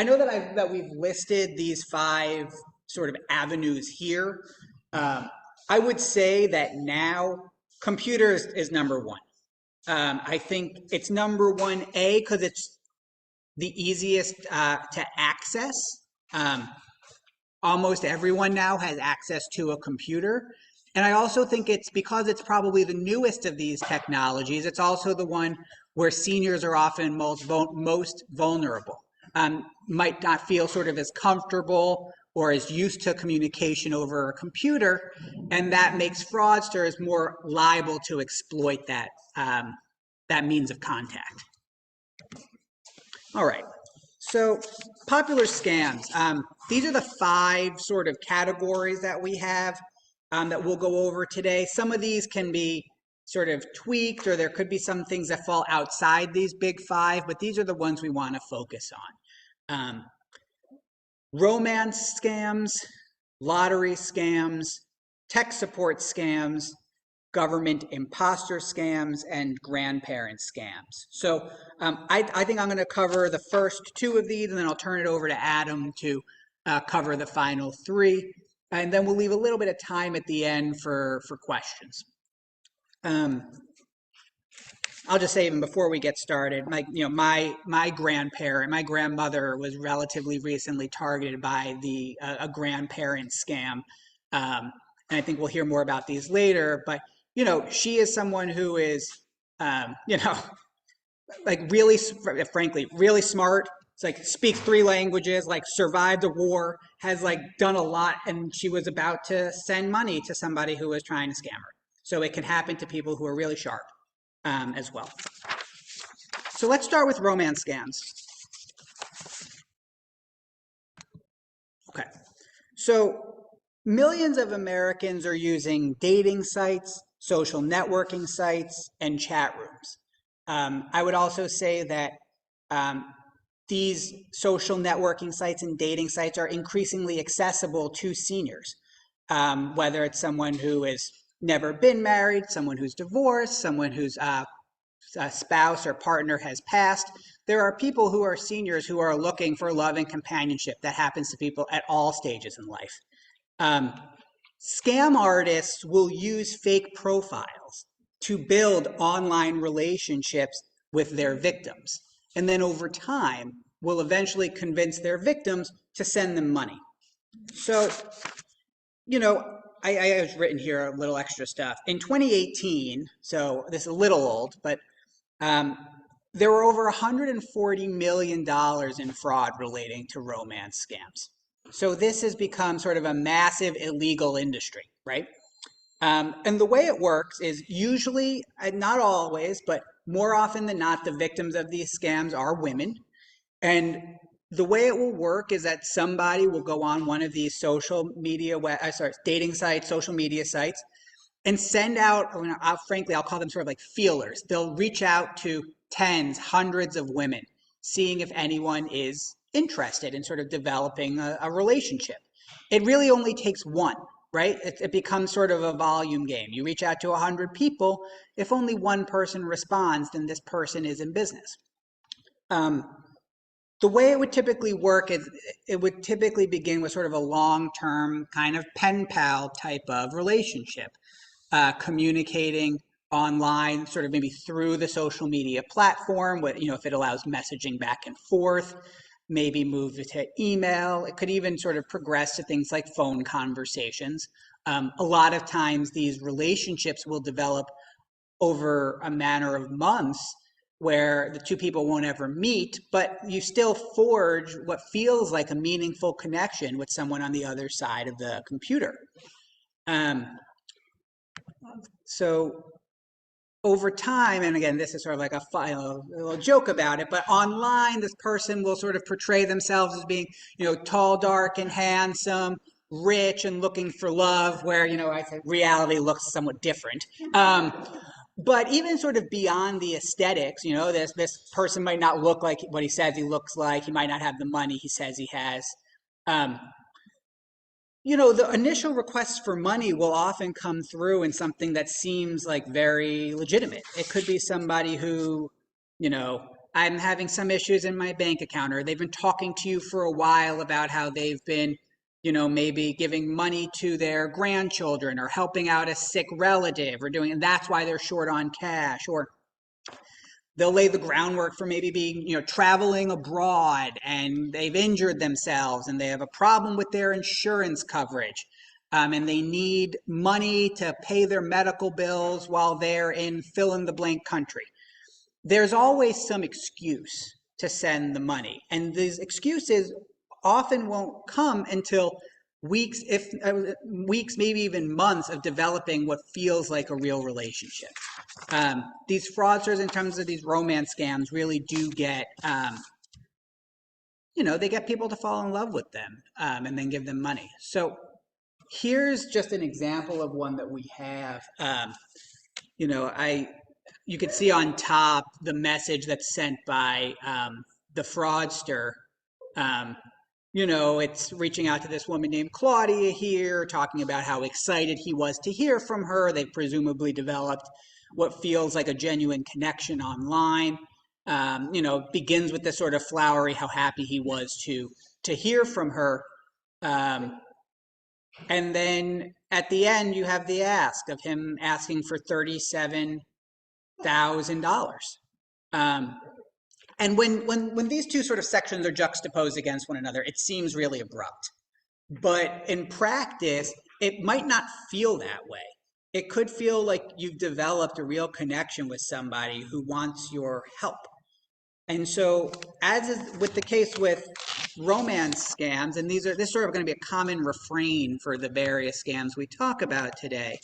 I know that we've listed these five sort of avenues here. Um, I would say that now computers is number one. I think it's number one, A, because it's the easiest to access. Um, Almost everyone now has access to a computer. And I also think it's because it's probably the newest of these technologies, it's also the one where seniors are often most vulnerable, might not feel sort of as comfortable or as used to communication over a computer. And that makes fraudsters more liable to exploit that means of contact. All right. So popular scams. These are the five sort of categories that we have that we'll go over today. Some of these can be sort of tweaked, or there could be some things that fall outside these big five, but these are the ones we want to focus on. Romance scams, lottery scams, tech support scams, government imposter scams, and grandparent scams. So I think I'm going to cover the first two of these, and then I'll turn it over to Adam to cover the final three. And then we'll leave a little bit of time at the end for questions. I'll just say even before we get started, my grandmother was relatively recently targeted by a grandparent scam, and I think we'll hear more about these later. But she is someone who is, like really, frankly, really smart. It's like speaks three languages, like survived a war, has like done a lot, and she was about to send money to somebody who was trying to scam her. So it can happen to people who are really sharp as well. So let's start with romance scams. Okay. So millions of Americans are using dating sites, social networking sites, and chat rooms. I would also say that these social networking sites and dating sites are increasingly accessible to seniors, whether it's someone who has never been married, someone who's divorced, someone whose spouse or partner has passed. There are people who are seniors who are looking for love and companionship. That happens to people at all stages in life. Scam artists will use fake profiles to build online relationships with their victims. And then over time, will eventually convince their victims to send them money. So, I have written here a little extra stuff. In 2018, so this is a little old, but there were over $140 million in fraud relating to romance scams. So this has become sort of a massive illegal industry, right? And the way it works is usually, not always, but more often than not, the victims of these scams are women. And the way it will work is that somebody will go on one of these dating sites, social media sites, and send out, frankly, I'll call them sort of like feelers. They'll reach out to tens, hundreds of women, seeing if anyone is interested in sort of developing a relationship. It really only takes one, right? It becomes sort of a volume game. You reach out to 100 people. If only one person responds, then this person is in business. The way it would typically work is it would typically begin with sort of a long-term kind of pen pal type of relationship, communicating online, sort of maybe through the social media platform, if it allows messaging back and forth, maybe move to email. It could even sort of progress to things like phone conversations. A lot of times these relationships will develop over a matter of months where the two people won't ever meet, but you still forge what feels like a meaningful connection with someone on the other side of the computer. So over time, and again, this is sort of like a little joke about it, but online, this person will sort of portray themselves as being, tall, dark, and handsome, rich, and looking for love, where, I think reality looks somewhat different. But even sort of beyond the aesthetics, this person might not look like what he says he looks like. He might not have the money he says he has. The initial requests for money will often come through in something that seems like very legitimate. It could be somebody who, I'm having some issues in my bank account, or they've been talking to you for a while about how they've been, maybe giving money to their grandchildren or helping out a sick relative or doing, and that's why they're short on cash. Or they'll lay the groundwork for maybe being, traveling abroad and they've injured themselves and they have a problem with their insurance coverage. And they need money to pay their medical bills while they're in fill in the blank country. There's always some excuse to send the money. And these excuses often won't come until weeks, weeks, maybe even months of developing what feels like a real relationship. These fraudsters, in terms of these romance scams, really do get, they get people to fall in love with them and then give them money. So here's just an example of one that we have. You could see on top the message that's sent by the fraudster. It's reaching out to this woman named Claudia here, talking about how excited he was to hear from her. They've presumably developed what feels like a genuine connection online. Begins with this sort of flowery, how happy he was to hear from her. And then at the end, you have the ask of him asking for $37,000. And when these two sort of sections are juxtaposed against one another, it seems really abrupt. But in practice, it might not feel that way. It could feel like you've developed a real connection with somebody who wants your help. And so, as is with the case with romance scams, and this is sort of going to be a common refrain for the various scams we talk about today.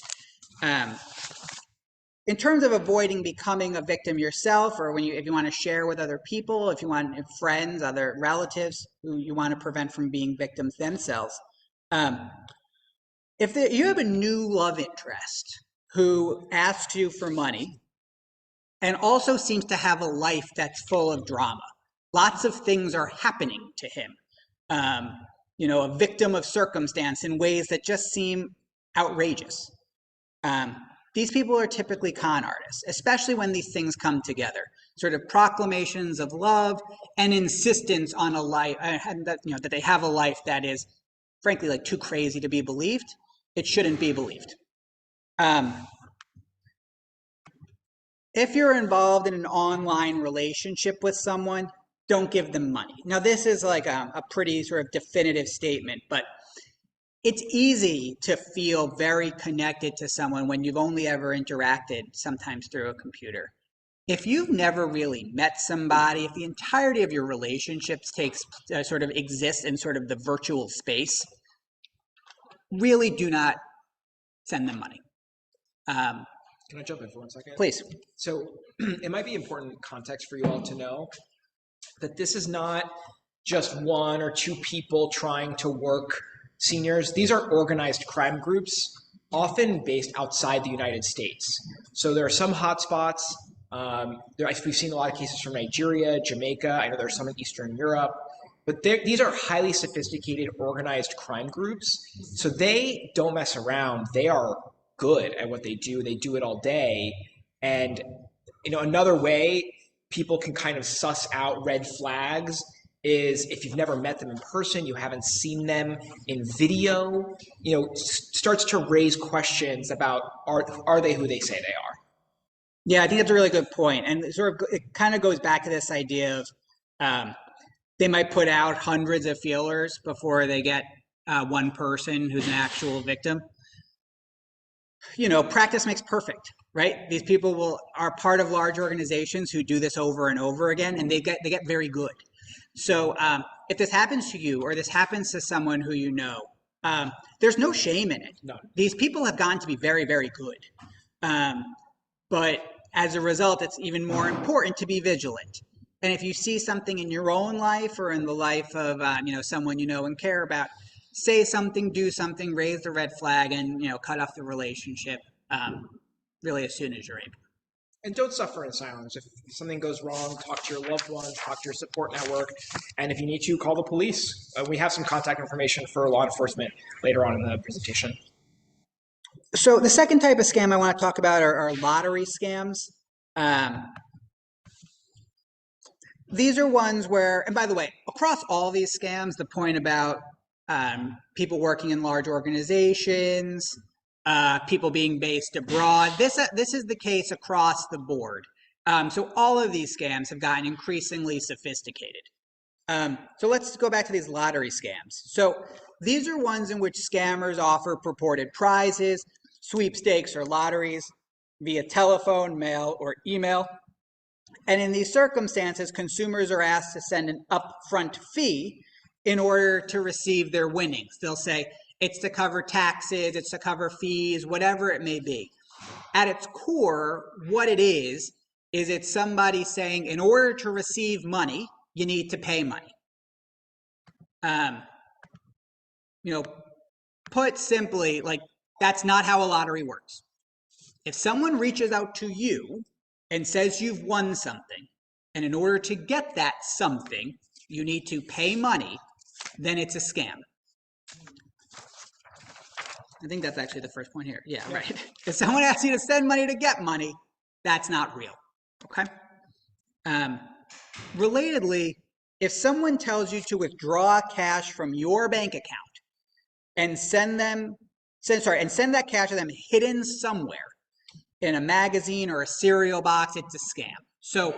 In terms of avoiding becoming a victim yourself, or if you want to share with other people, if you want friends, other relatives who you want to prevent from being victims themselves, if you have a new love interest who asks you for money and also seems to have a life that's full of drama, lots of things are happening to him, a victim of circumstance in ways that just seem outrageous. These people are typically con artists, especially when these things come together. Sort of proclamations of love and insistence on a life, that they have a life that is, frankly, like too crazy to be believed. It shouldn't be believed. If you're involved in an online relationship with someone, don't give them money. Now, this is like a pretty sort of definitive statement, but it's easy to feel very connected to someone when you've only ever interacted, sometimes through a computer. If you've never really met somebody, if the entirety of your relationships sort of exists in sort of the virtual space, really do not send them money. Can I jump in for 1 second? Please. So it might be important context for you all to know that this is not just one or two people trying to work seniors. These are organized crime groups, often based outside the United States. So there are some hotspots. We've seen a lot of cases from Nigeria, Jamaica. I know there's some in Eastern Europe. But these are highly sophisticated, organized crime groups. So they don't mess around. They are good at what they do. They do it all day. And another way people can kind of suss out red flags is if you've never met them in person, you haven't seen them in video, starts to raise questions about are they who they say they are? Yeah, I think that's a really good point. And it kind of goes back to this idea of they might put out hundreds of feelers before they get one person who's an actual victim. Practice makes perfect, right? These people are part of large organizations who do this over and over again, and they get very good. So if this happens to you or this happens to someone who you know, there's no shame in it. None. These people have gotten to be very, very good. But as a result, it's even more important to be vigilant. And if you see something in your own life or in the life of someone you know and care about, say something, do something, raise the red flag, and cut off the relationship really as soon as you're able. And don't suffer in silence. If something goes wrong, talk to your loved ones, talk to your support network, and if you need to, call the police. We have some contact information for law enforcement later on in the presentation. So the second type of scam I want to talk about are lottery scams. these are ones where, and by the way, across all these scams, the point about people working in large organizations, people being based abroad, this is the case across the board. So all of these scams have gotten increasingly sophisticated. So let's go back to these lottery scams. So these are ones in which scammers offer purported prizes, sweepstakes, or lotteries via telephone, mail, or email. And in these circumstances, consumers are asked to send an upfront fee in order to receive their winnings. They'll say it's to cover taxes, it's to cover fees, whatever it may be. At its core, what it is it's somebody saying, in order to receive money, you need to pay money. You know, put simply, like, that's not how a lottery works. If someone reaches out to you and says you've won something, and in order to get that something, you need to pay money, then it's a scam. I think that's actually the first point here. Yeah, right. If someone asks you to send money to get money, that's not real. Okay? Relatedly, if someone tells you to withdraw cash from your bank account and send that cash to them hidden somewhere in a magazine or a cereal box, it's a scam. So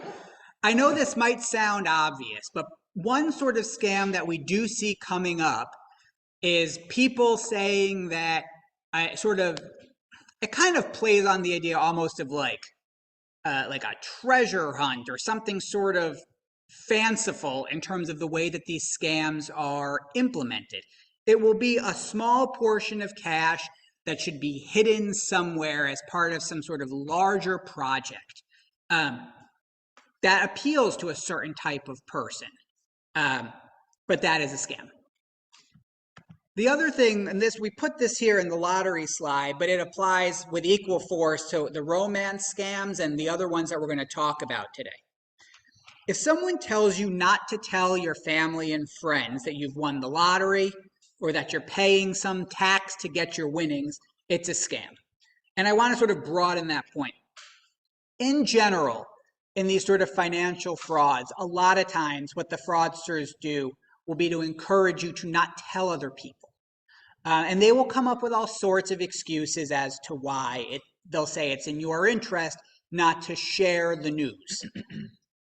I know this might sound obvious, but one sort of scam that we do see coming up is people saying that it kind of plays on the idea almost of like a treasure hunt or something sort of fanciful in terms of the way that these scams are implemented. It will be a small portion of cash that should be hidden somewhere as part of some sort of larger project that appeals to a certain type of person. But that is a scam. The other thing, and we put this here in the lottery slide, but it applies with equal force to the romance scams and the other ones that we're going to talk about today. If someone tells you not to tell your family and friends that you've won the lottery or that you're paying some tax to get your winnings, it's a scam. And I want to sort of broaden that point. In general, in these sort of financial frauds, a lot of times what the fraudsters do will be to encourage you to not tell other people. And they will come up with all sorts of excuses as to why. They'll say it's in your interest not to share the news.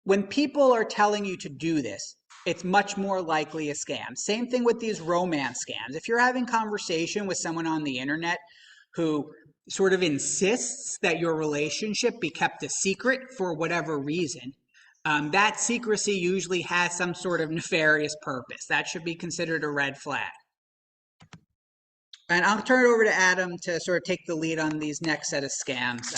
When people are telling you to do this, it's much more likely a scam. Same thing with these romance scams. If you're having conversation with someone on the internet who sort of insists that your relationship be kept a secret for whatever reason, that secrecy usually has some sort of nefarious purpose. That should be considered a red flag. And I'll turn it over to Adam to sort of take the lead on these next set of scams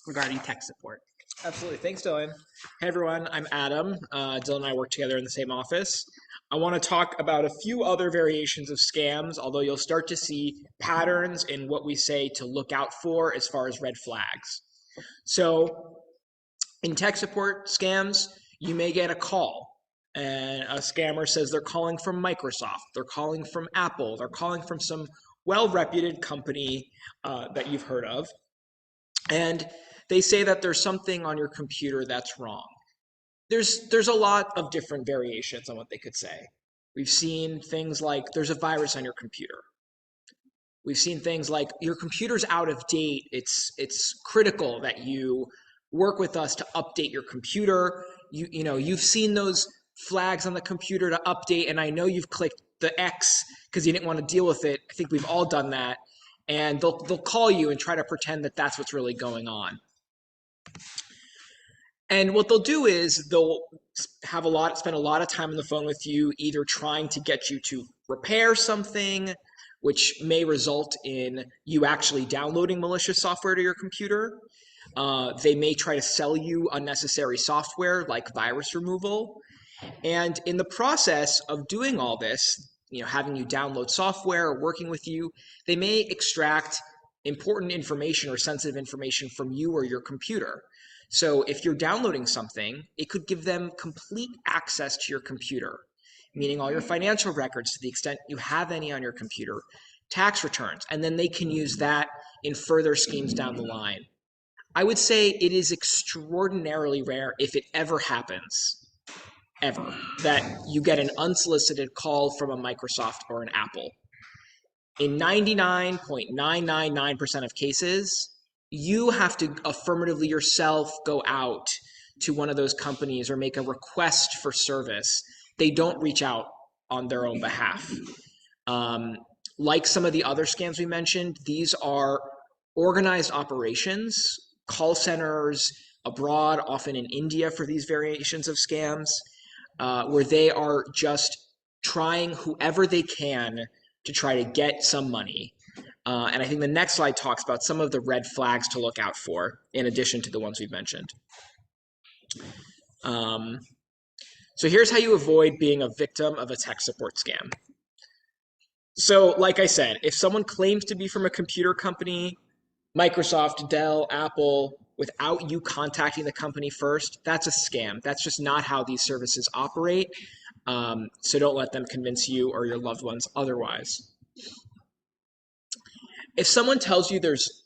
regarding tech support. Absolutely. Thanks, Dylan. Hey, everyone. I'm Adam. Dylan and I work together in the same office. I want to talk about a few other variations of scams, although you'll start to see patterns in what we say to look out for as far as red flags. So in tech support scams, you may get a call and a scammer says they're calling from Microsoft, they're calling from Apple, they're calling from some well-reputed company that you've heard of. And they say that there's something on your computer that's wrong. There's a lot of different variations on what they could say. We've seen things like there's a virus on your computer. We've seen things like your computer's out of date. It's critical that you work with us to update your computer. You've seen those flags on the computer to update, and I know you've clicked the X because you didn't want to deal with it. I think we've all done that. And they'll call you and try to pretend that that's what's really going on. And what they'll do is they'll spend a lot of time on the phone with you, either trying to get you to repair something, which may result in you actually downloading malicious software to your computer. They may try to sell you unnecessary software like virus removal. And in the process of doing all this, having you download software or working with you, they may extract important information or sensitive information from you or your computer. So if you're downloading something, it could give them complete access to your computer, meaning all your financial records to the extent you have any on your computer, tax returns, and then they can use that in further schemes down the line. I would say it is extraordinarily rare, if it ever happens, ever that you get an unsolicited call from a Microsoft or an Apple. In 99.999% of cases, you have to affirmatively yourself go out to one of those companies or make a request for service. They don't reach out on their own behalf. Like some of the other scams we mentioned, these are organized operations, call centers abroad, often in India for these variations of scams, where they are just trying whoever they can to try to get some money. And I think the next slide talks about some of the red flags to look out for, in addition to the ones we've mentioned. So here's how you avoid being a victim of a tech support scam. So like I said, if someone claims to be from a computer company, Microsoft, Dell, Apple, without you contacting the company first, that's a scam. That's just not how these services operate. So don't let them convince you or your loved ones otherwise. If someone tells you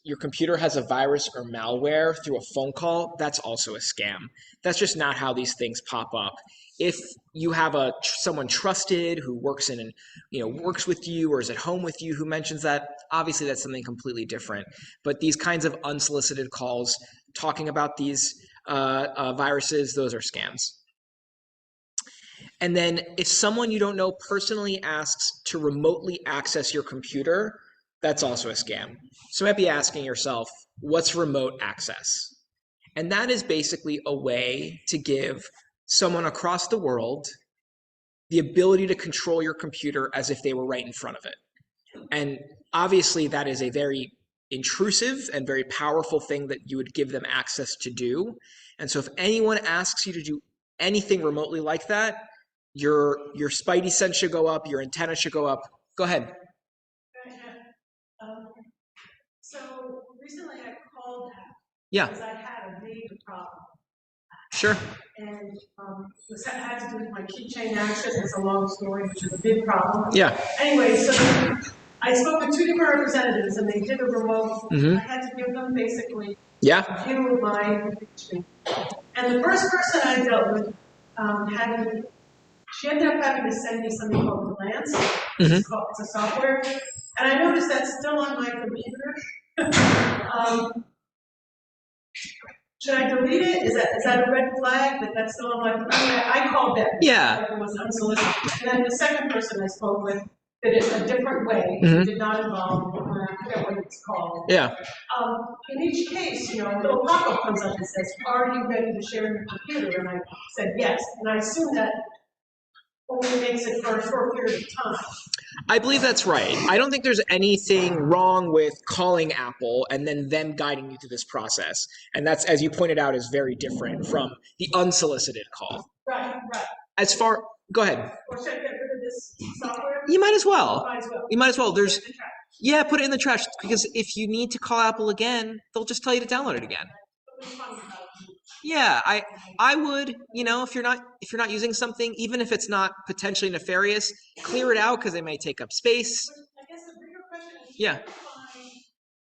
your computer has a virus or malware through a phone call, that's also a scam. That's just not how these things pop up. If you have someone trusted who works works with you or is at home with you who mentions that, obviously that's something completely different. But these kinds of unsolicited calls talking about these viruses, those are scams. And then if someone you don't know personally asks to remotely access your computer, that's also a scam. So you might be asking yourself, what's remote access? And that is basically a way to give someone across the world the ability to control your computer as if they were right in front of it. And obviously that is a very intrusive and very powerful thing that you would give them access to do. And so if anyone asks you to do anything remotely like that, your spidey sense should go up, your antenna should go up. Go ahead. So recently I called that because I had a major problem. Sure. And this had to do with my keychain access. It's a long story, which is a big problem. Yeah. Anyway, so I spoke with two different representatives, and they did a remote. I had to give them basically a view of my impeachment. And the first person I dealt with she ended up having to send me something called Glance. It's a software. And I noticed that's still on my computer. Should I delete it? Is that a red flag that's still on my computer? I called them. Yeah. It was unsolicited. And then the second person I spoke with did it a different way. It did not involve, I forget what it's called. Yeah. In each case, a little pop-up comes up and says, "Are you ready to share your computer?" And I said yes. And I assume that only makes it for a short period of time. I believe that's right. I don't think there's anything wrong with calling Apple and then them guiding you through this process. And that's, as you pointed out, is very different from the unsolicited call. Right. Go ahead. Or should I get rid of this software? You might as well. You might as well. Put it in the trash, because if you need to call Apple again, they'll just tell you to download it again. Yeah, I would, if you're not using something, even if it's not potentially nefarious, clear it out because they may take up space. I guess the bigger question is, yeah.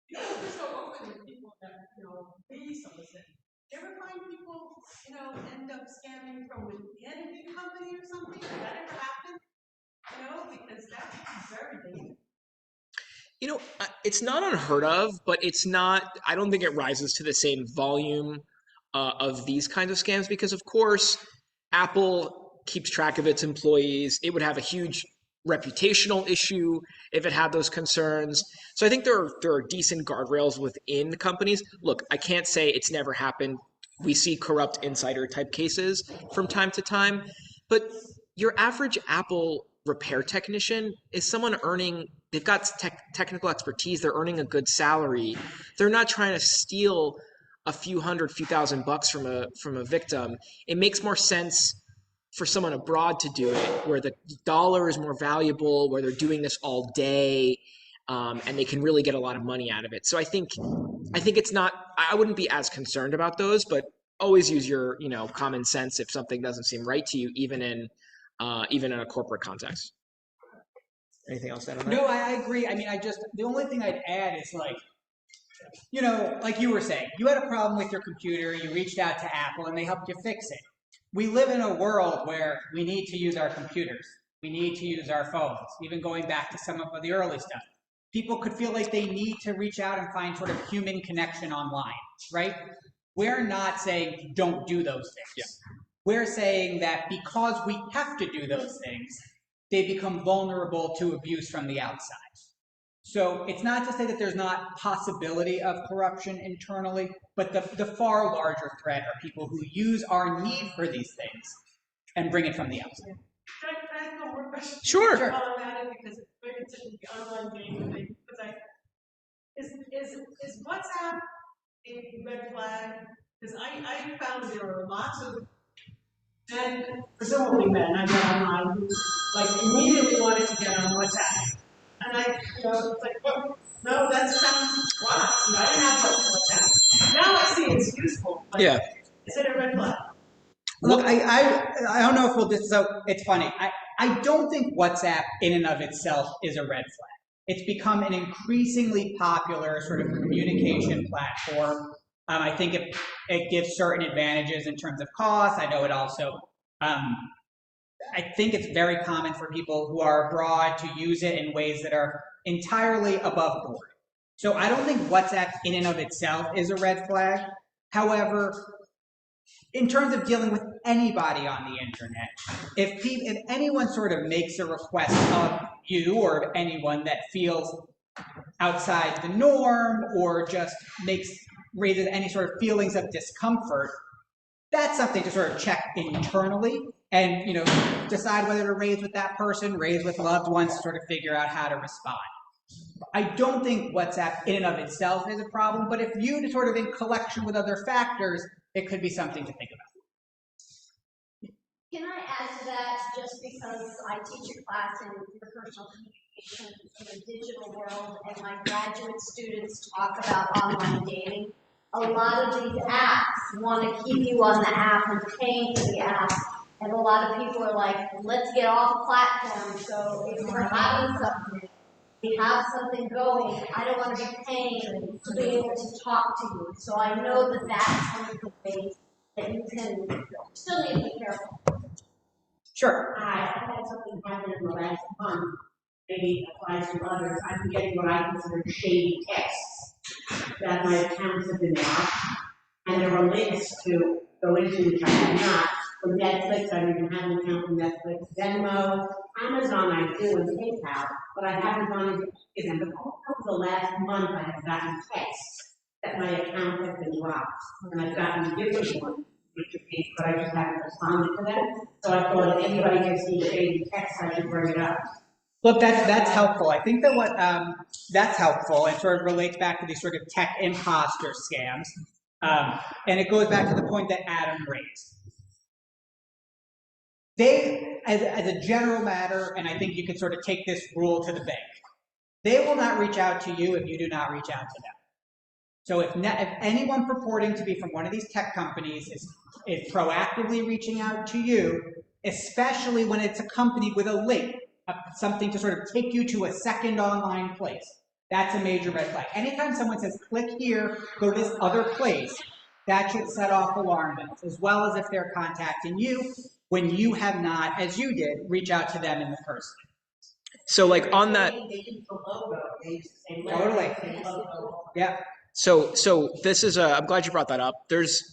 You're so open with people that, really solicit. You ever find people, end up scamming from within a big company or something? Did that ever happen? Because that's very dangerous. It's not unheard of, but I don't think it rises to the same volume of these kinds of scams because, of course, Apple keeps track of its employees. It would have a huge reputational issue if it had those concerns. So I think there are decent guardrails within companies. Look, I can't say it's never happened. We see corrupt insider type cases from time to time, but your average Apple repair technician is someone they've got technical expertise, they're earning a good salary. They're not trying to steal a few thousand bucks from a victim. It makes more sense for someone abroad to do it, where the dollar is more valuable, where they're doing this all day, and they can really get a lot of money out of it. So I think it's not. I wouldn't be as concerned about those, but always use your common sense if something doesn't seem right to you, even in a corporate context. Anything else to add on that? No, I agree. I mean, the only thing I'd add is like you were saying, you had a problem with your computer, you reached out to Apple and they helped you fix it. we live in a world where we need to use our computers. We need to use our phones, even going back to some of the early stuff. People could feel like they need to reach out and find sort of human connection online, right? We're not saying don't do those things. Yeah. We're saying that because we have to do those things, they become vulnerable to abuse from the outside. So it's not to say that there's not possibility of corruption internally, but the far larger threat are people who use our need for these things and bring it from the outside. Can I ask one more question? Sure. While I'm at it, because it's very consistent with the online game thing, because is WhatsApp a red flag? Because I found there are lots of men, presumably men, I get online who like immediately wanted to get on WhatsApp. And it's like, well, no, that sounds why. I didn't have WhatsApp. Now I see it's useful. But Yeah. is it a red flag? Look, I don't know if we'll just, so it's funny. I don't think WhatsApp in and of itself is a red flag. It's become an increasingly popular sort of communication platform. I think it gives certain advantages in terms of cost. I know it also, I think it's very common for people who are abroad to use it in ways that are entirely above board. So I don't think WhatsApp in and of itself is a red flag. However, in terms of dealing with anybody on the internet, if anyone sort of makes a request of you or of anyone that feels outside the norm or just raises any sort of feelings of discomfort, that's something to sort of check internally and decide whether to raise with that person, raise with loved ones to sort of figure out how to respond. I don't think WhatsApp in and of itself is a problem, but if viewed sort of in collection with other factors, it could be something to think about. Can I add to that, just because I teach a class in interpersonal communication in the digital world, and my graduate students talk about online dating, a lot of these apps want to keep you on the app and paying for the app, and a lot of people are like, let's get off platform, so if we're having something, we have something going, I don't want to be paying to be able to talk to you. So I know that that's one of the ways that you can still need to be careful. Sure. I had something happen in the last month, maybe applies to others. I'm getting what I consider shady texts that my accounts have been locked, and there are links to go into which I have not. From Netflix, I don't even have an account from Netflix, Venmo, Amazon I do, and PayPal, but I haven't gone into any of them. But over the last month, I have gotten texts that my account has been dropped, and I've gotten different ones, but I just haven't responded to them. So I thought if anybody gets me shady texts, I should bring it up. Look, that's helpful. I think that what that's helpful and sort of relates back to these sort of tech imposter scams, and it goes back to the point that Adam raised. They, as a general matter, and I think you can sort of take this rule to the bank, they will not reach out to you if you do not reach out to them. So if anyone purporting to be from one of these tech companies is proactively reaching out to you, especially when it's accompanied with a link, something to sort of take you to a second online place, that's a major red flag. Anytime someone says, click here, go to this other place, that should set off alarm bells, as well as if they're contacting you when you have not, as you did, reach out to them in the person. So like on that, totally, yeah. So this is I'm glad you brought that up. This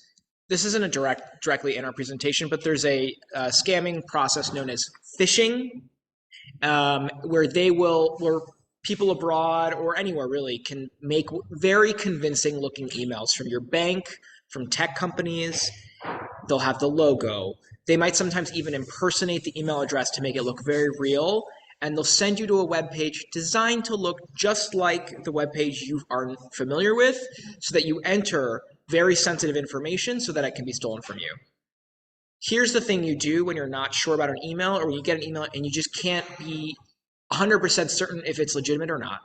isn't directly in our presentation, but there's a scamming process known as phishing, where people abroad or anywhere really can make very convincing looking emails from your bank, from tech companies. They'll have the logo. They might sometimes even impersonate the email address to make it look very real. And they'll send you to a web page designed to look just like the web page you are familiar with, so that you enter very sensitive information so that it can be stolen from you. Here's the thing you do when you're not sure about an email, or when you get an email and you just can't be 100% certain if it's legitimate or not.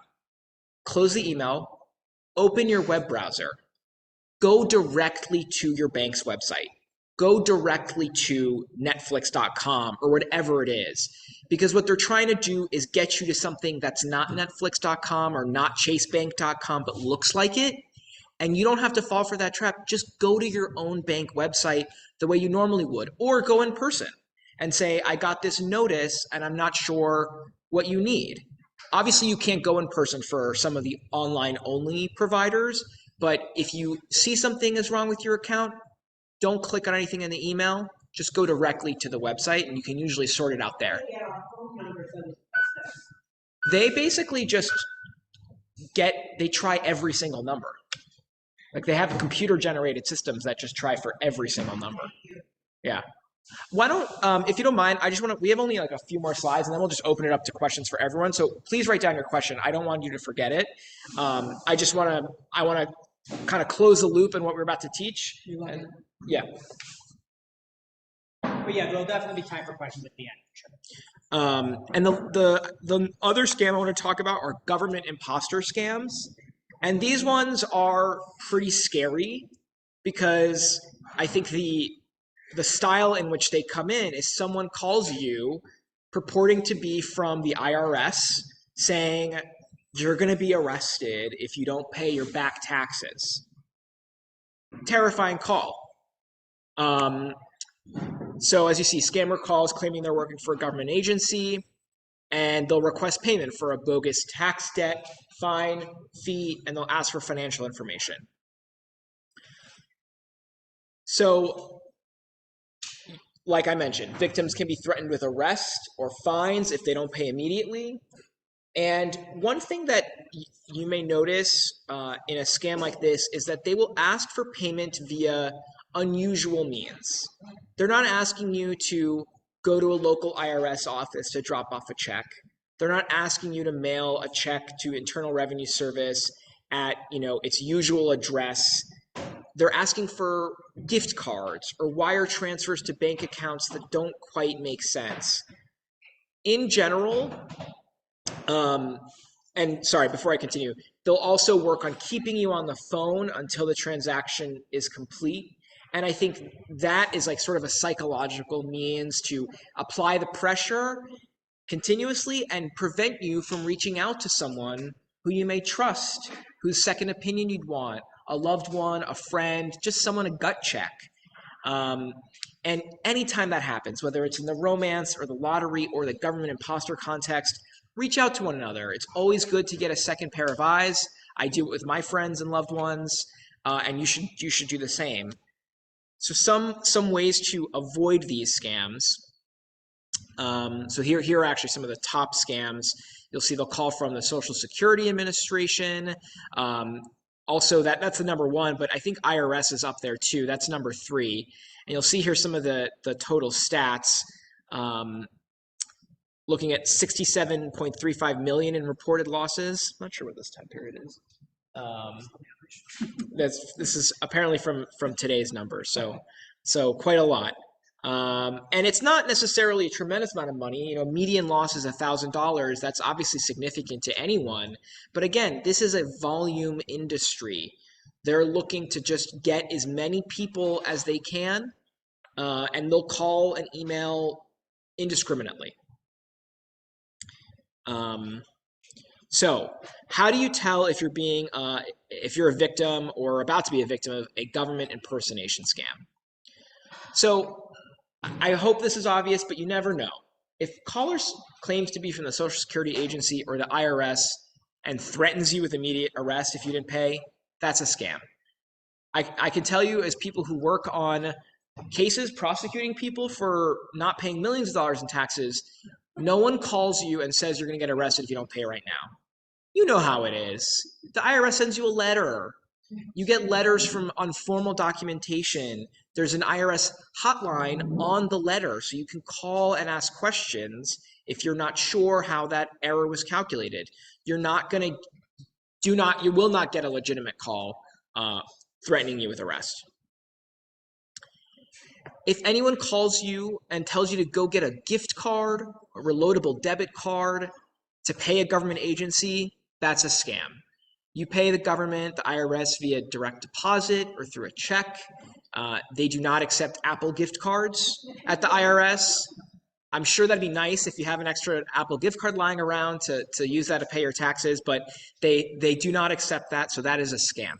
Close the email, open your web browser, go directly to your bank's website. Go directly to Netflix.com or whatever it is. Because what they're trying to do is get you to something that's not Netflix.com or not ChaseBank.com, but looks like it. And you don't have to fall for that trap. Just go to your own bank website the way you normally would, or go in person and say, I got this notice and I'm not sure what you need. Obviously, you can't go in person for some of the online only providers, but if you see something is wrong with your account, don't click on anything in the email. Just go directly to the website and you can usually sort it out there. Get our phone numbers and stuff. They basically just they try every single number. Like they have computer generated systems that just try for every single number. Yeah. Why don't, if you don't mind, we have only like a few more slides and then we'll just open it up to questions for everyone. So please write down your question. I don't want you to forget it. I want to kind of close the loop in what we're about to teach. And, yeah. But yeah, there'll definitely be time for questions at the end. Sure. And the other scam I want to talk about are government imposter scams. And these ones are pretty scary because I think the style in which they come in is someone calls you purporting to be from the IRS saying you're going to be arrested if you don't pay your back taxes. Terrifying call. So as you see, scammer calls claiming they're working for a government agency, and they'll request payment for a bogus tax debt, fine, fee, and they'll ask for financial information. So, like I mentioned, victims can be threatened with arrest or fines if they don't pay immediately. And one thing that you may notice in a scam like this is that they will ask for payment via unusual means. They're not asking you to go to a local IRS office to drop off a check. They're not asking you to mail a check to Internal Revenue Service at, its usual address. They're asking for gift cards or wire transfers to bank accounts that don't quite make sense. In general, and sorry, before I continue, they'll also work on keeping you on the phone until the transaction is complete. And I think that is like sort of a psychological means to apply the pressure continuously and prevent you from reaching out to someone who you may trust, whose second opinion you'd want, a loved one, a friend, just someone, a gut check. And anytime that happens, whether it's in the romance or the lottery or the government imposter context, reach out to one another. It's always good to get a second pair of eyes. I do it with my friends and loved ones, and you should do the same. So some ways to avoid these scams. So here are actually some of the top scams. You'll see they'll call from the Social Security Administration. Also, that's the number one, but I think IRS is up there too. That's number 3. And you'll see here some of the total stats. Looking at 67.35 million in reported losses. I'm not sure what this time period is. This is apparently from today's numbers, so quite a lot. And it's not necessarily a tremendous amount of money. Median loss is $1,000. That's obviously significant to anyone. But again, this is a volume industry. They're looking to just get as many people as they can, and they'll call and email indiscriminately. So how do you tell if you're a victim or about to be a victim of a government impersonation scam? So I hope this is obvious, but you never know. If caller claims to be from the Social Security Agency or the IRS and threatens you with immediate arrest if you didn't pay, that's a scam. I can tell you, as people who work on cases prosecuting people for not paying millions of dollars in taxes, no one calls you and says you're going to get arrested if you don't pay right now. You know how it is. The IRS sends you a letter. You get letters on formal documentation. There's an IRS hotline on the letter, so you can call and ask questions if you're not sure how that error was calculated. You will not get a legitimate call threatening you with arrest. If anyone calls you and tells you to go get a gift card, a reloadable debit card, to pay a government agency, that's a scam. You pay the government, the IRS, via direct deposit or through a check. They do not accept Apple gift cards at the IRS. I'm sure that'd be nice if you have an extra Apple gift card lying around to use that to pay your taxes, but they do not accept that, so that is a scam.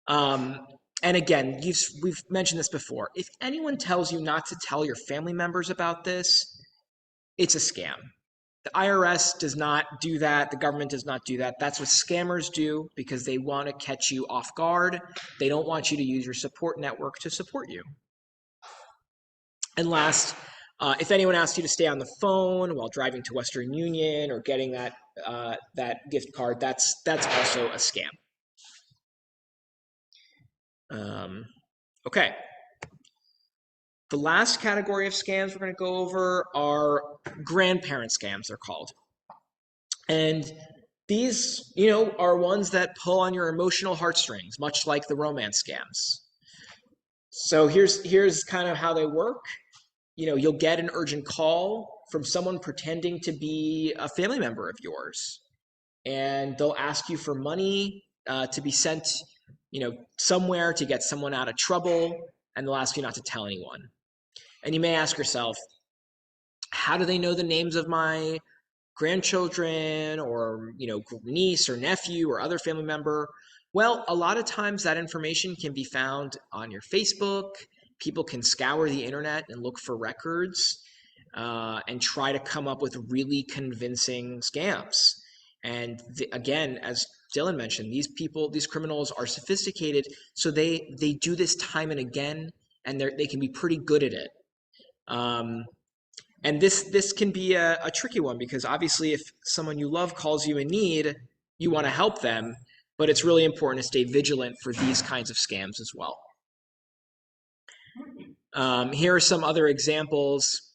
And again, we've mentioned this before. If anyone tells you not to tell your family members about this, it's a scam. The IRS does not do that. The government does not do that. That's what scammers do because they want to catch you off guard. They don't want you to use your support network to support you. And last, if anyone asks you to stay on the phone while driving to Western Union or getting that gift card, that's also a scam. Okay. The last category of scams we're going to go over are grandparent scams, they're called. And these, are ones that pull on your emotional heartstrings, much like the romance scams. So here's kind of how they work. You'll get an urgent call from someone pretending to be a family member of yours. And they'll ask you for money to be sent, somewhere to get someone out of trouble, and they'll ask you not to tell anyone. And you may ask yourself, how do they know the names of my grandchildren or, niece or nephew or other family member? Well, a lot of times that information can be found on your Facebook. People can scour the internet and look for records and try to come up with really convincing scams. And again, as Dylan mentioned, these criminals are sophisticated, so they do this time and again, and they can be pretty good at it. And this can be a tricky one because obviously if someone you love calls you in need, you want to help them, but it's really important to stay vigilant for these kinds of scams as well. Here are some other examples.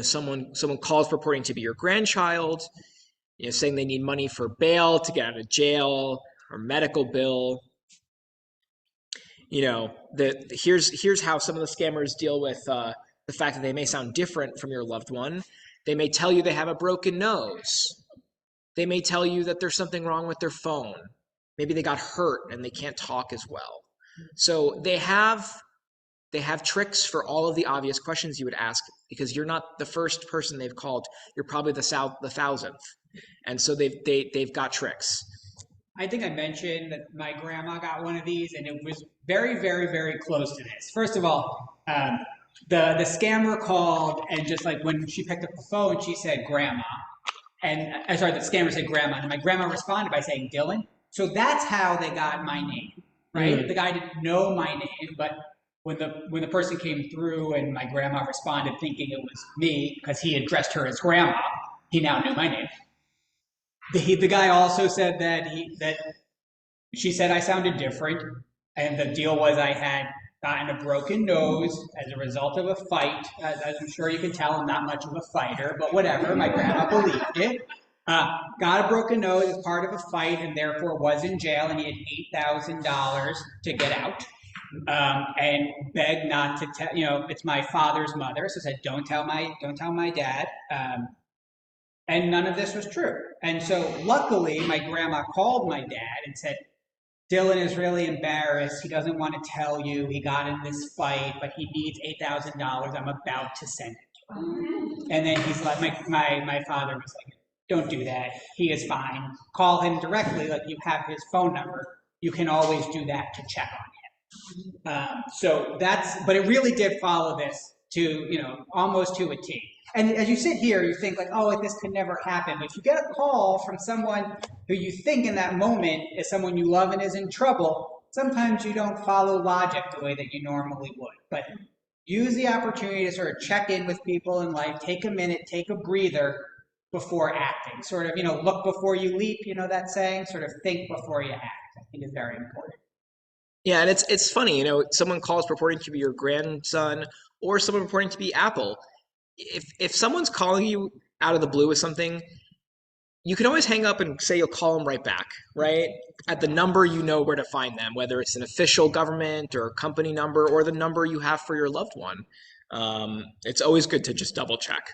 Someone calls purporting to be your grandchild, saying they need money for bail to get out of jail or medical bill. Here's how some of the scammers deal with the fact that they may sound different from your loved one. They may tell you they have a broken nose. They may tell you that there's something wrong with their phone. Maybe they got hurt and they can't talk as well. So they have tricks for all of the obvious questions you would ask because you're not the first person they've called. You're probably the 1,000th. And so they've got tricks. I think I mentioned that my grandma got one of these, and it was very, very, very close to this. First of all, the scammer called, and just like when she picked up the phone, she said "grandma," and the scammer said "grandma," and my grandma responded by saying "Dylan." So that's how they got my name, right? Mm. The guy didn't know my name, but when the person came through and my grandma responded thinking it was me because he addressed her as grandma, he now knew my name. The guy also said that she said I sounded different, and the deal was I had gotten a broken nose as a result of a fight. As I'm sure you can tell, I'm not much of a fighter, but whatever. My grandma believed it. Got a broken nose as part of a fight, and therefore was in jail, and he had $8,000 to get out. And begged not to tell. It's my father's mother, so said, "Don't tell my dad." And none of this was true. And so luckily, my grandma called my dad and said, "Dylan is really embarrassed. He doesn't want to tell you. He got in this fight, but he needs $8,000. I'm about to send it." And then he's like, my father was like, "Don't do that. He is fine. Call him directly. Like you have his phone number. You can always do that to check on him." But it really did follow this to, almost to a T. And as you sit here, you think like, oh, this could never happen. But if you get a call from someone who you think in that moment is someone you love and is in trouble, sometimes you don't follow logic the way that you normally would. But use the opportunity to sort of check in with people in life, take a minute, take a breather before acting. Sort of, look before you leap, that saying, sort of think before you act, I think is very important. Yeah, and it's funny, someone calls purporting to be your grandson or someone purporting to be Apple. If someone's calling you out of the blue with something, you can always hang up and say you'll call them right back, right? At the number you know where to find them, whether it's an official government or company number or the number you have for your loved one. It's always good to just double check.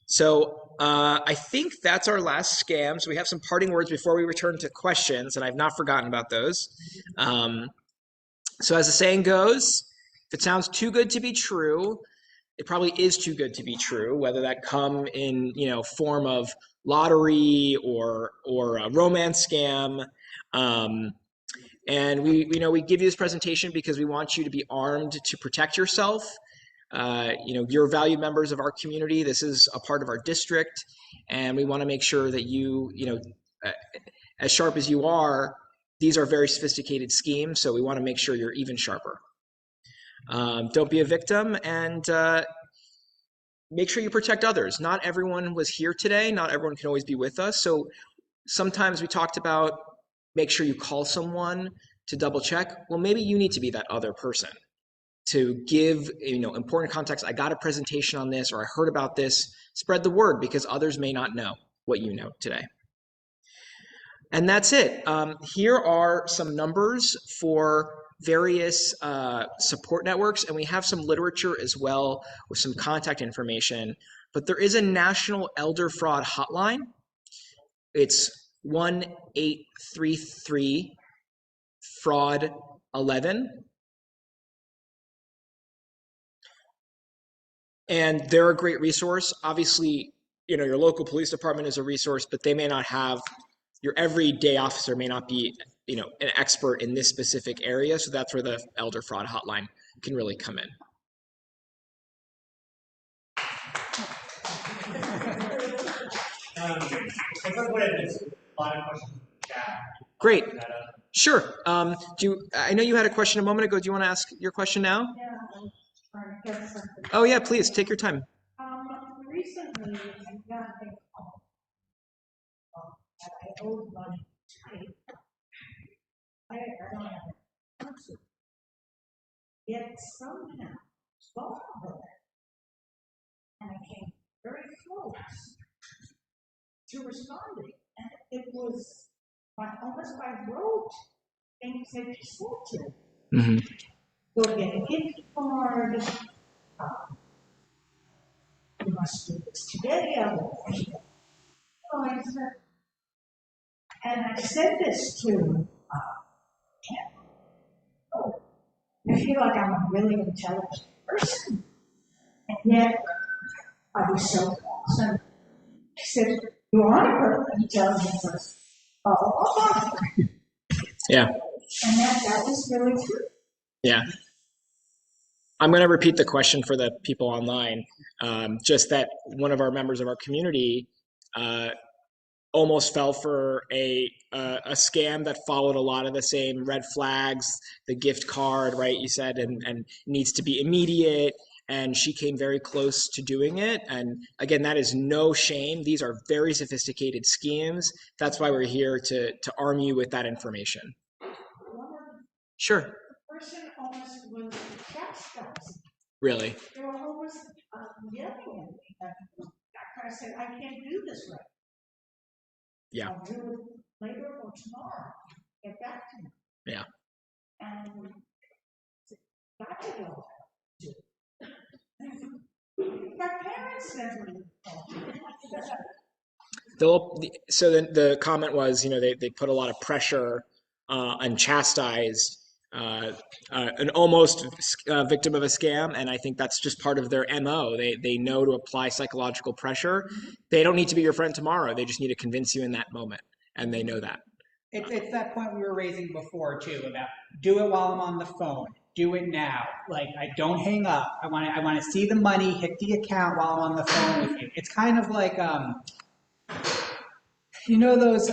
So I think that's our last scam. So we have some parting words before we return to questions, and I've not forgotten about those. So as the saying goes, if it sounds too good to be true, it probably is too good to be true, whether that come in, form of lottery or a romance scam. And we give you this presentation because we want you to be armed to protect yourself. You're valued members of our community. This is a part of our district, and we want to make sure that as sharp as you are, these are very sophisticated schemes, so we want to make sure you're even sharper. Don't be a victim, and make sure you protect others. Not everyone was here today. Not everyone can always be with us. So sometimes we talked about make sure you call someone to double check. Well, maybe you need to be that other person to give important context. I got a presentation on this, or I heard about this. Spread the word because others may not know what you know today. And that's it. Here are some numbers for various support networks, and we have some literature as well with some contact information. But there is a national elder fraud hotline. It's 1-833 fraud 11. And they're a great resource. Obviously, your local police department is a resource, but they may not have, your everyday officer may not be, an expert in this specific area. So that's where the elder fraud hotline can really come in. Great. Sure. I know you had a question a moment ago. Do you want to ask your question now? Yeah, I'm trying to get something. Oh yeah, please take your time. Recently, I got a call that I owed money. I don't have an answer. Yet somehow, both of them, and I came very close to responding. And it was almost by rote things that you said to me. Mm-hmm. Go get a gift card. You must do this today. And I said this to Ken. Oh, I feel like I'm a really intelligent person. And yet, I was so awesome. He said, you are an intelligent person. Oh. Yeah. And that was really true. Yeah. I'm going to repeat the question for the people online. Just that one of our members of our community almost fell for a scam that followed a lot of the same red flags, the gift card, right? You said, and needs to be immediate. And she came very close to doing it. And again, that is no shame. These are very sophisticated schemes. That's why we're here to arm you with that information. Sure. The person almost was chastised. Really? They were almost yelling at me. I said, I can't do this right. Yeah. I'll do it later or tomorrow. Get back to me. Yeah. And got to go. My parents never So then the comment was, they put a lot of pressure and chastised an almost victim of a scam, and I think that's just part of their MO. They know to apply psychological pressure. They don't need to be your friend tomorrow. They just need to convince you in that moment, and they know that. It's that point we were raising before too about do it while I'm on the phone. Do it now. Like I don't hang up. I want to see the money hit the account while I'm on the phone with you. It's kind of like those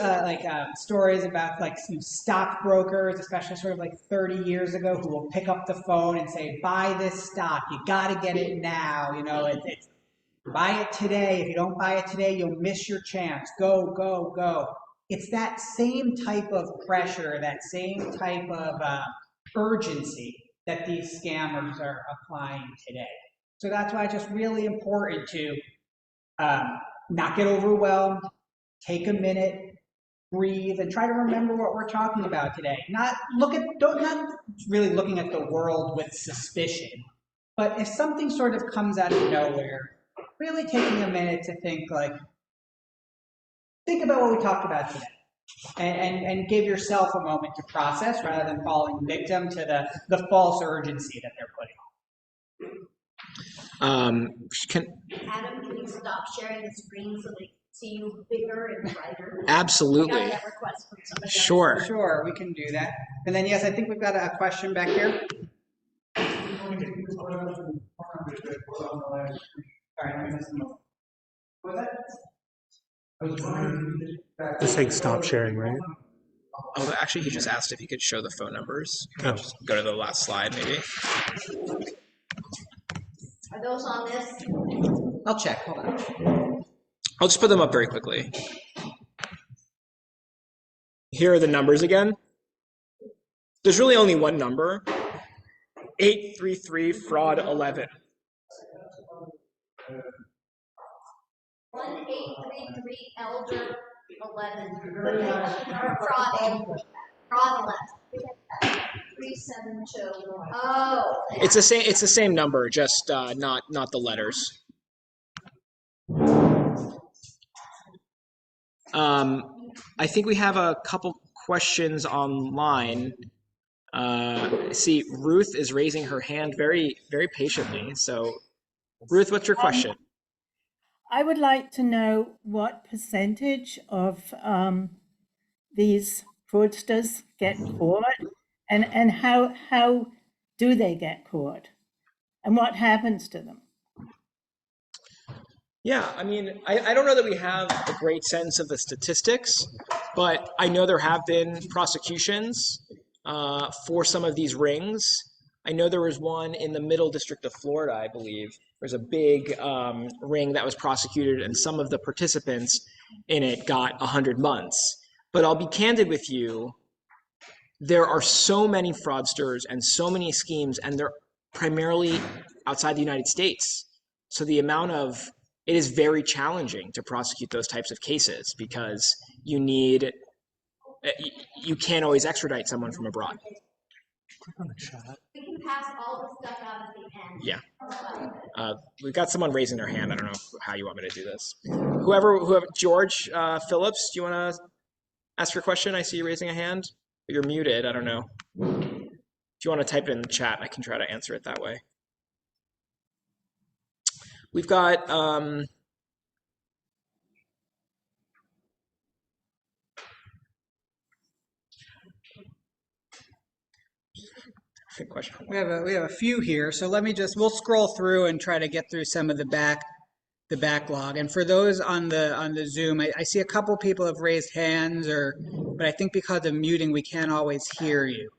stories about like some stockbrokers, especially sort of like 30 years ago, who will pick up the phone and say, buy this stock. You got to get it now. It's buy it today. If you don't buy it today, you'll miss your chance. Go, go, go. It's that same type of pressure, that same type of urgency that these scammers are applying today. So that's why it's just really important to not get overwhelmed, take a minute, breathe, and try to remember what we're talking about today. Not really looking at the world with suspicion, but if something sort of comes out of nowhere, really taking a minute to think about what we talked about today. And give yourself a moment to process rather than falling victim to the false urgency that they're putting on. Adam, can you stop sharing the screen so that see you bigger and brighter? I Absolutely. got that request from somebody else. Sure. Sure, we can do that. And then, yes, I think we've got a question back here. All right, I missed them. What was that? Just saying stop sharing, right? Oh, actually, he just asked if you could show the phone numbers. Oh. Just go to the last slide, maybe. Are those on this? I'll check, hold on. I'll just put them up very quickly. Here are the numbers again. There's really only one number. 833 fraud 11. 1833 elder 11. Fraud 11. 372. Oh. It's the same number, just not the letters. I think we have a couple questions online. See, Ruth is raising her hand very, very patiently. So, Ruth, what's your question? I would like to know what percentage of these fraudsters get caught, and how do they get caught, and what happens to them? Yeah, I mean, I don't know that we have a great sense of the statistics, but I know there have been prosecutions for some of these rings. I know there was one in the Middle District of Florida, I believe. There's a big ring that was prosecuted, and some of the participants in it got 100 months. But I'll be candid with you, there are so many fraudsters and so many schemes, and they're primarily outside the United States. So it is very challenging to prosecute those types of cases because you can't always extradite someone from abroad. We can pass all the stuff out at the end. Yeah. We've got someone raising their hand. I don't know how you want me to do this. Whoever, George Phillips, do you want to ask your question? I see you raising a hand. You're muted. I don't know. If you want to type it in the chat, I can try to answer it that way. We've got good question. We have a few here, so we'll scroll through and try to get through some of the backlog. And for those on the Zoom, I see a couple people have raised hands, but I think because of muting, we can't always hear you.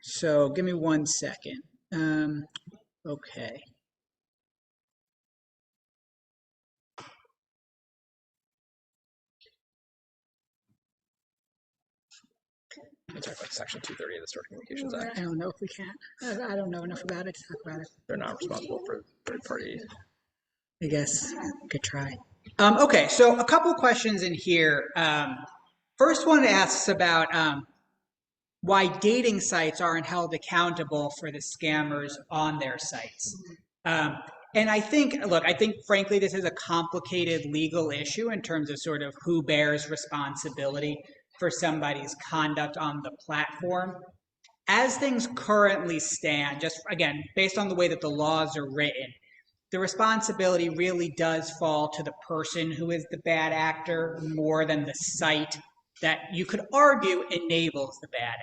So give me 1 second. Okay. Let's talk about Section 230 of the Stored Communications Act. I don't know if we can. I don't know enough about it to talk about it. They're not responsible for third-party. I guess we could try. Okay, so a couple questions in here. First one asks about why dating sites aren't held accountable for the scammers on their sites. And I think frankly, this is a complicated legal issue in terms of sort of who bears responsibility for somebody's conduct on the platform. As things currently stand, just again, based on the way that the laws are written, the responsibility really does fall to the person who is the bad actor more than the site that you could argue enables the bad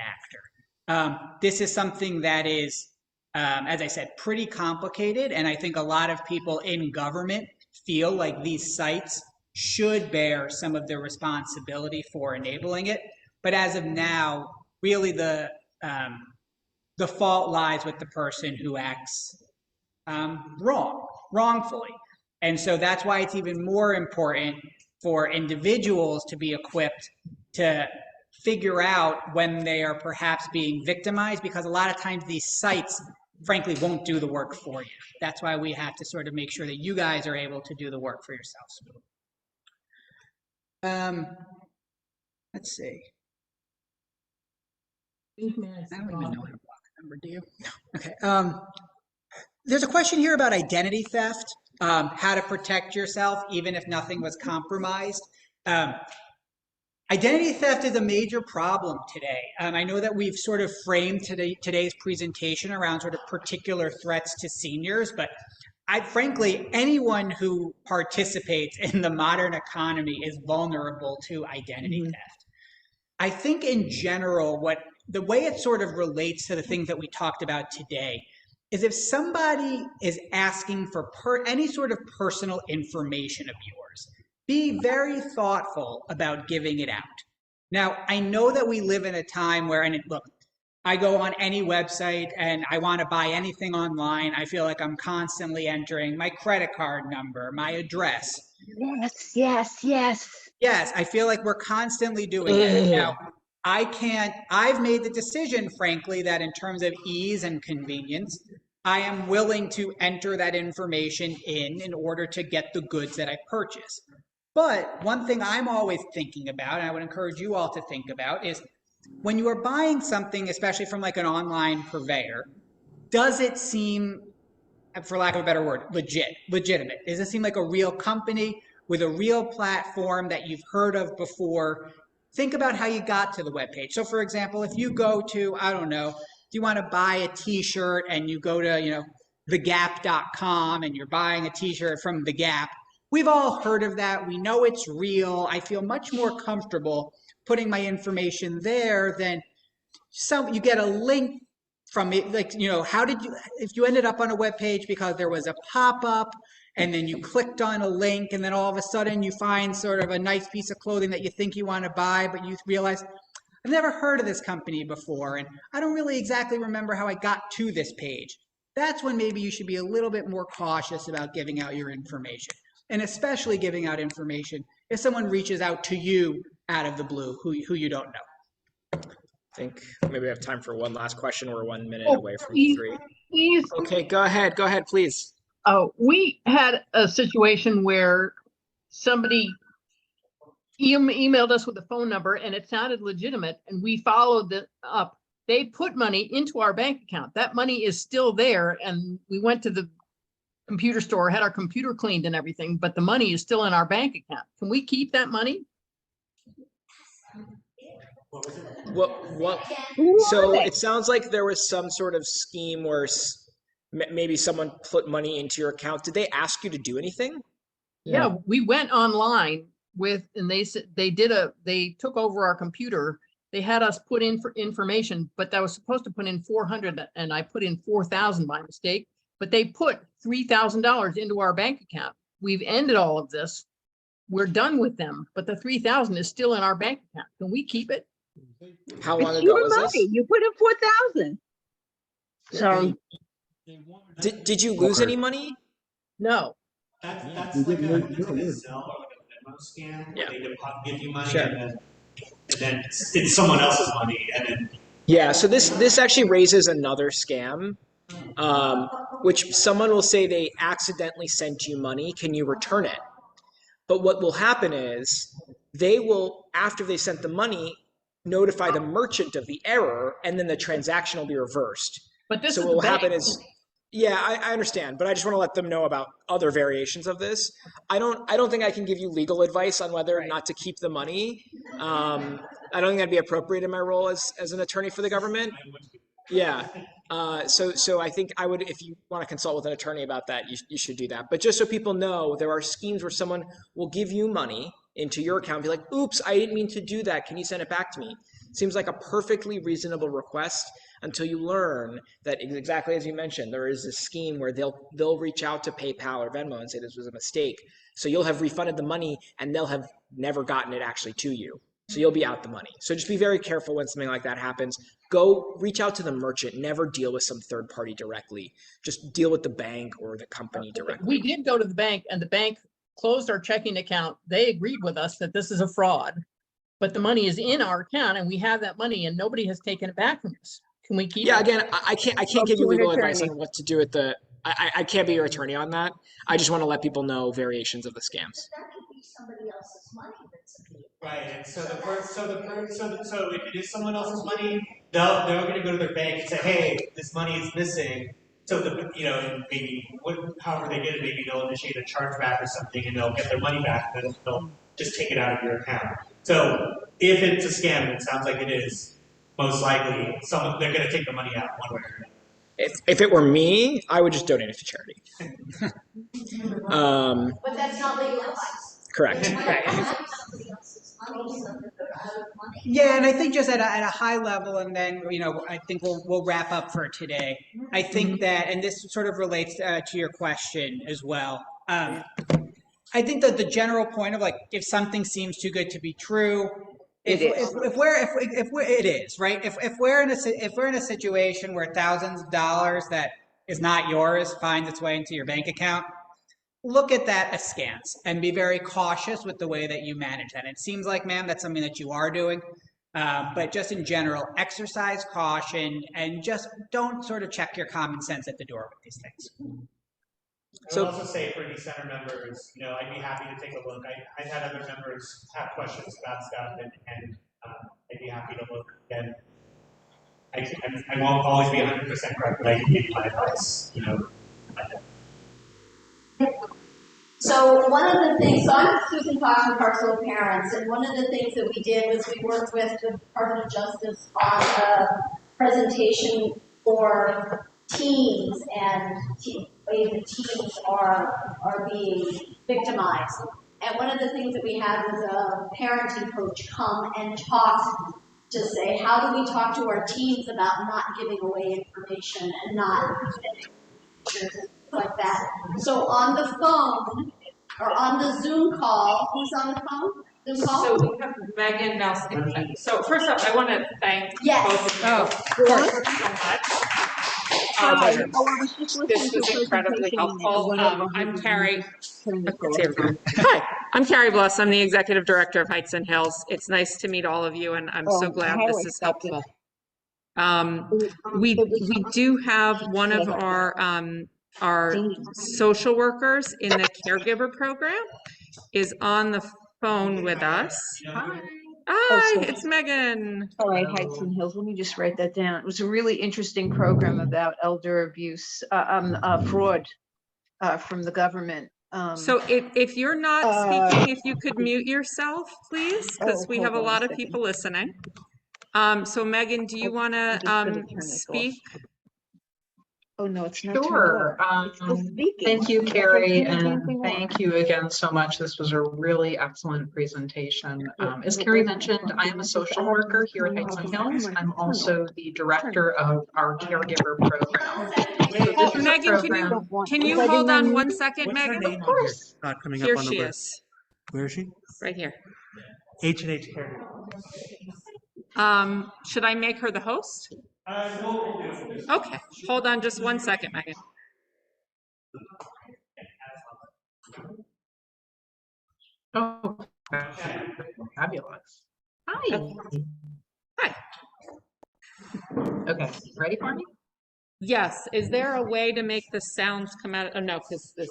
actor. This is something that is, as I said, pretty complicated, and I think a lot of people in government feel like these sites should bear some of the responsibility for enabling it. But as of now, really the fault lies with the person who acts wrongfully. And so that's why it's even more important for individuals to be equipped to figure out when they are perhaps being victimized, because a lot of times these sites, frankly, won't do the work for you. That's why we have to sort of make sure that you guys are able to do the work for yourselves. Let's see. I don't even know how to block a number, do you? Okay. There's a question here about identity theft, how to protect yourself even if nothing was compromised. Identity theft is a major problem today. I know that we've sort of framed today's presentation around sort of particular threats to seniors, but frankly, anyone who participates in the modern economy is vulnerable to identity theft. I think in general, the way it sort of relates to the things that we talked about today is if somebody is asking for any sort of personal information of yours, be very thoughtful about giving it out. Now, I know that we live in a time where, look, I go on any website and I want to buy anything online. I feel like I'm constantly entering my credit card number, my address. Yes. Yes, I feel like we're constantly doing that. Now, I've made the decision, frankly, that in terms of ease and convenience, I am willing to enter that information in order to get the goods that I purchase. But one thing I'm always thinking about, and I would encourage you all to think about, is when you are buying something, especially from like an online purveyor, does it seem, for lack of a better word, legitimate? Does it seem like a real company with a real platform that you've heard of before? Think about how you got to the webpage. So for example, if you go to, I don't know, you want to buy a t-shirt and you go to, thegap.com and you're buying a t-shirt from The Gap, we've all heard of that. We know it's real. I feel much more comfortable putting my information there than you get a link from it, like, how did you, if you ended up on a web page because there was a pop-up and then you clicked on a link and then all of a sudden you find sort of a nice piece of clothing that you think you want to buy, but you realize, I've never heard of this company before and I don't really exactly remember how I got to this page. That's when maybe you should be a little bit more cautious about giving out your information, and especially giving out information if someone reaches out to you out of the blue who you don't know. I think maybe we have time for one last question. We're 1 minute Oh, away from please, 3. please. Okay, go ahead, please. Oh, we had a situation where somebody emailed us with a phone number and it sounded legitimate and we followed it up. They put money into our bank account. That money is still there and we went to the computer store, had our computer cleaned and everything, but the money is still in our bank account. Can we keep that money? What? Who So are they? it sounds like there was some sort of scheme where maybe someone put money into your account. Did they ask you to do anything? Yeah, we went online and they said they took over our computer. They had us put in for information, but I was supposed to put in 400 and I put in 4,000 by mistake, but they put $3,000 into our bank account. We've ended all of this. We're done with them, but the 3,000 is still in our bank account. Can we keep it? How long It's ago your was money. this? You put in 4,000. So Did you lose any money? No. That's like a sell or like a Venmo scam. Yeah. They give you money Sure. and then it's someone else's money and then Yeah, so this actually raises another scam, which someone will say they accidentally sent you money. Can you return it? But what will happen is they will, after they sent the money, notify the merchant of the error, and then the transaction will be reversed. But this So is what the will bank. happen is, yeah, I understand, but I just want to let them know about other variations of this. I don't think I can give you legal advice on whether or not to keep the money. I don't think that'd be appropriate in my role as an attorney for the government. Yeah. So I think I would, if you want to consult with an attorney about that, you should do that. But just so people know, there are schemes where someone will give you money into your account and be like, oops, I didn't mean to do that. Can you send it back to me? Seems like a perfectly reasonable request until you learn that exactly as you mentioned, there is a scheme where they'll reach out to PayPal or Venmo and say this was a mistake. So you'll have refunded the money and they'll have never gotten it actually to you. So you'll be out the money. So just be very careful when something like that happens. Go reach out to the merchant. Never deal with some third party directly. Just deal with the bank or the company directly. We did go to the bank and the bank closed our checking account. They agreed with us that this is a fraud, but the money is in our account and we have that money and nobody has taken it back from us. Can we keep it? Yeah, again, I can't Talk give you to an legal advice attorney. on what to do with the. I can't be your attorney on that. I just want to let people know variations of the scams. That could be somebody else's money that's abused. right. And so if it is someone else's money, they're going to go to their bank and say, hey, this money is missing. So and maybe however they get it, maybe they'll initiate a chargeback or something, and they'll get their money back, and then they'll just take it out of your account. So if it's a scam, and it sounds like it is, most likely they're going to take the money out one way or another. if it were me, I would just donate it to charity. But that's not legal advice. Correct. Yeah, and I think just at a high level, and then I think we'll wrap up for today. I think that, and this sort of relates to your question as well. I think that the general point of like, if something seems too good to be true, if it is right. If we're in a situation where thousands of dollars that is not yours finds its way into your bank account, look at that askance and be very cautious with the way that you manage that. It seems like, ma'am, that's something that you are doing. But just in general, exercise caution and just don't sort of check your common sense at the door with these things. I would also say for any center members, I'd be happy to take a look. I've had other members have questions about stuff, and I'd be happy to look. Again, I won't always be 100% correct, but I can give you my advice. So one of the things, so I'm Susan Fox from Parcel of Parents, and one of the things that we did was we worked with the Department of Justice on a presentation for teens and ways that teens are being victimized. And one of the things that we had was a parenting coach come and talk to say, how do we talk to our teens about not giving away information and not like that. So on the phone, or on the Zoom call, who's on the phone? Zoom call? So we have Megan now. So first off, I want to thank both of you so much. Hi. I was just listening This to was a incredibly presentation helpful. and whatever I'm Carrie. happened. Hi, I'm Carrie Bloss. I'm the executive director of Heights and Hills. It's nice to meet all of you, and I'm so glad this is helpful. We do have one of our social workers in the caregiver program is on the phone with us. Hi. Hi, it's Megan. All right, Heights and Hills. Let me just write that down. It was a really interesting program about elder abuse, fraud from the government. So if you're not speaking, if you could mute yourself, please, because we have a lot of people listening. So Megan, do you want to speak? Oh, no, it's not. Sure. Thank you, Carrie, and thank you again so much. This was a really excellent presentation. As Carrie mentioned, I am a social worker here at Heights and Hills. I'm also the director of our caregiver program. So Megan, can you hold on one second, What's her Megan? name? Of course. Not coming Here up on the she list. is. Where is she? Right here. H&H Care. Should I make her the host? No. Okay, hold on just one second, Megan. Oh, fabulous. Hi. Hi. Okay, ready for me? Yes, is there a way to make the sounds come out? Oh, no, because this.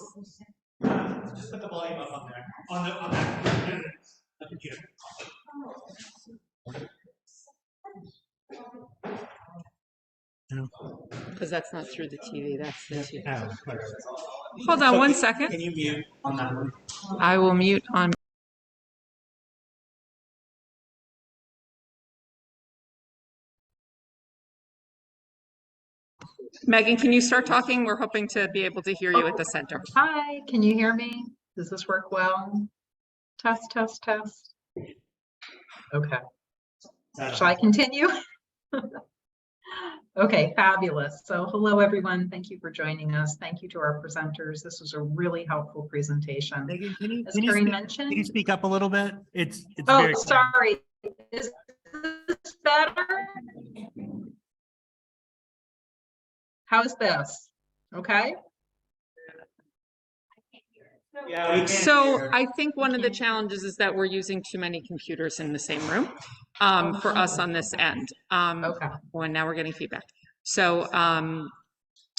Just put the volume up on there. On that computer. Because that's not through the TV, that's the TV. Oh, Hold on one second. Can you mute on that one? I will mute on. Megan, can you start talking? We're hoping to be able to hear you at the center. Hi, can you hear me? Does this work well? Test, test, test. Okay. Shall I continue? Okay, fabulous. So hello, everyone. Thank you for joining us. Thank you to our presenters. This was a really helpful presentation. Megan, As Carrie mentioned, can you speak up a little bit? It's oh, very sorry. Is this better? How's this? Okay. Yeah, So I think one of the challenges is that we're using too many computers in the same room for us on this end. Okay. Well, now we're getting feedback. So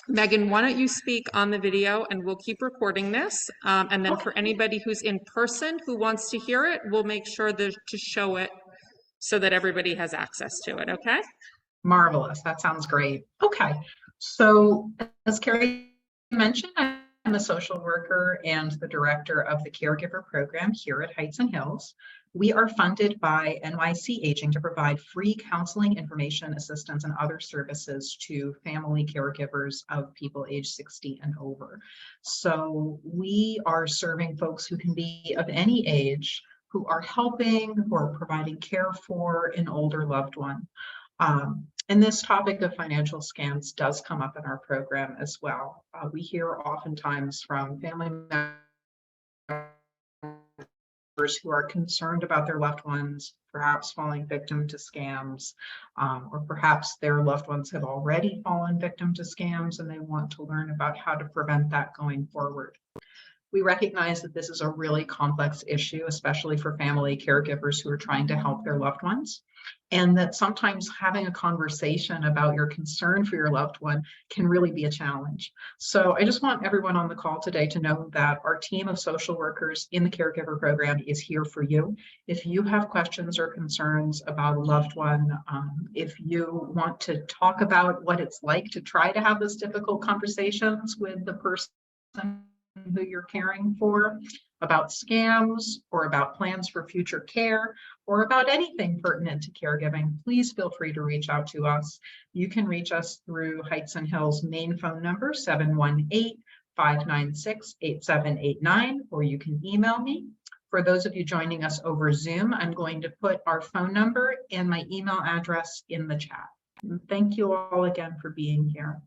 Megan, why don't you speak on the video and we'll keep recording this. And then for anybody who's in person who wants to hear it, we'll make sure to show it so that everybody has access to it, okay? Marvelous. That sounds great. Okay. So as Carrie mentioned, I'm I'm a social worker and the director of the caregiver program here at Heights and Hills. We are funded by NYC Aging to provide free counseling, information, assistance, and other services to family caregivers of people age 60 and over. So we are serving folks who can be of any age, who are helping, who are providing care for an older loved one. And this topic of financial scams does come up in our program as well. We hear oftentimes from family members who are concerned about their loved ones, perhaps falling victim to scams, or perhaps their loved ones have already fallen victim to scams and they want to learn about how to prevent that going forward. We recognize that this is a really complex issue, especially for family caregivers who are trying to help their loved ones, and that sometimes having a conversation about your concern for your loved one can really be a challenge. So I just want everyone on the call today to know that our team of social workers in the caregiver program is here for you. If you have questions or concerns about a loved one, if you want to talk about what it's like to try to have those difficult conversations with the person who you're caring for, about scams or about plans for future care, or about anything pertinent to caregiving, please feel free to reach out to us. You can reach us through Heights and Hills main phone number 718-596-8789, or you can email me. For those of you joining us over Zoom, I'm going to put our phone number and my email address in the chat. And thank you all again for being here.